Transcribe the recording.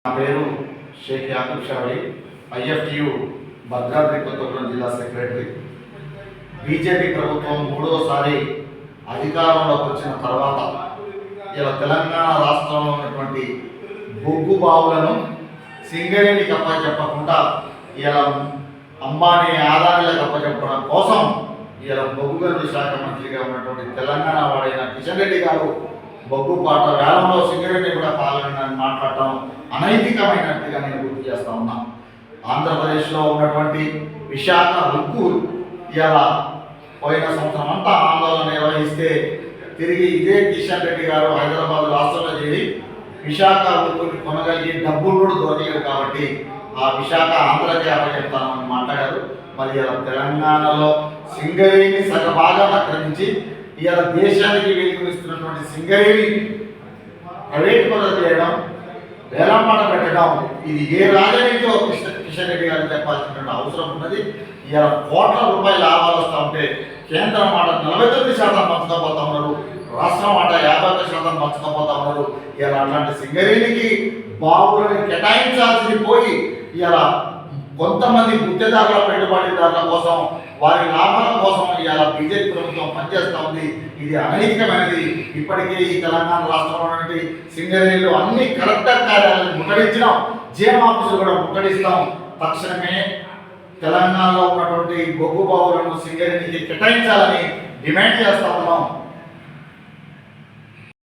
నా పేరు షేక్ యాకూబ్ షావలి, ఐఎఫ్టియు భద్రాద్రి కొత్తగూడెం జిల్లా సెక్రటరీ. బీజేపీ ప్రభుత్వం మూడోసారి అధికారంలోకి వచ్చిన తర్వాత ఇలా తెలంగాణ రాష్ట్రంలో ఉన్నటువంటి బొగ్గు బావులను సింగరేణికి అప్పచెప్పకుండా ఇలా అంబానీ ఆదాయాలకు అప్పచెప్పడం కోసం ఇలా బొగ్గు గనుల శాఖ మంత్రిగా ఉన్నటువంటి తెలంగాణ వాడైన కిషన్ రెడ్డి గారు బొగ్గు పాట వేలంలో సింగరేణి కూడా పాల్గొనని మాట్లాడటం అనైతికమైనట్టుగా నేను గుర్తు చేస్తా ఉన్నా. ఆంధ్రప్రదేశ్లో ఉన్నటువంటి విశాఖ ఉక్కు ఇలా పోయిన సంవత్సరం అంతా ఆందోళన నిర్వహిస్తే తిరిగి ఇదే కిషన్ రెడ్డి గారు హైదరాబాద్ రాష్ట్రంలో చేరి విశాఖ ఉక్కుని కొనగలిగి డబ్బులు కూడా దొరకలేదు కాబట్టి ఆ విశాఖ ఆంధ్రకే అప్పచెప్తామని మాట్లాడారు. మరి ఇలా తెలంగాణలో సింగరేణి సగభాగం ఆక్రమించి ఇవాళ దేశానికి వెలుగునిస్తున్నటువంటి సింగరేణి ప్రైవేట్ పద్ధతి చేయడం, వేలంపాట పెట్టడం, ఇది ఏ రాజనీతిలో కిషన్ రెడ్డి గారు చెప్పాల్సినటువంటి అవసరం ఉన్నది. ఇవాళ కోట్ల రూపాయల లాభాలు వస్తూ ఉంటే కేంద్రం మాట 49% పంచుకోపోతా ఉన్నారు, రాష్ట్రం మాట 51% పంచుకోపోతా ఉన్నారు. ఇలా అట్లాంటి సింగరేణికి బావులను కేటాయించాల్సింది పోయి ఇలా కొంతమంది గుత్తేదారుల పెట్టుబడిదారుల కోసం, వారి లాభాల కోసం ఇవాళ బీజేపీ ప్రభుత్వం పనిచేస్తూ ఉంది. ఇది అనైతికమైనది. ఇప్పటికే ఈ తెలంగాణ రాష్ట్రంలో ఉన్నటువంటి సింగరేణిలో అన్ని కలెక్టర్ కార్యాలయాలను ముట్టడించినాం, జేఎం ఆఫీసులు కూడా ముట్టడిస్తాం. తక్షణమే తెలంగాణలో ఉన్నటువంటి బొగ్గు బావులను సింగరేణికి కేటాయించాలని డిమాండ్ చేస్తా ఉన్నాం.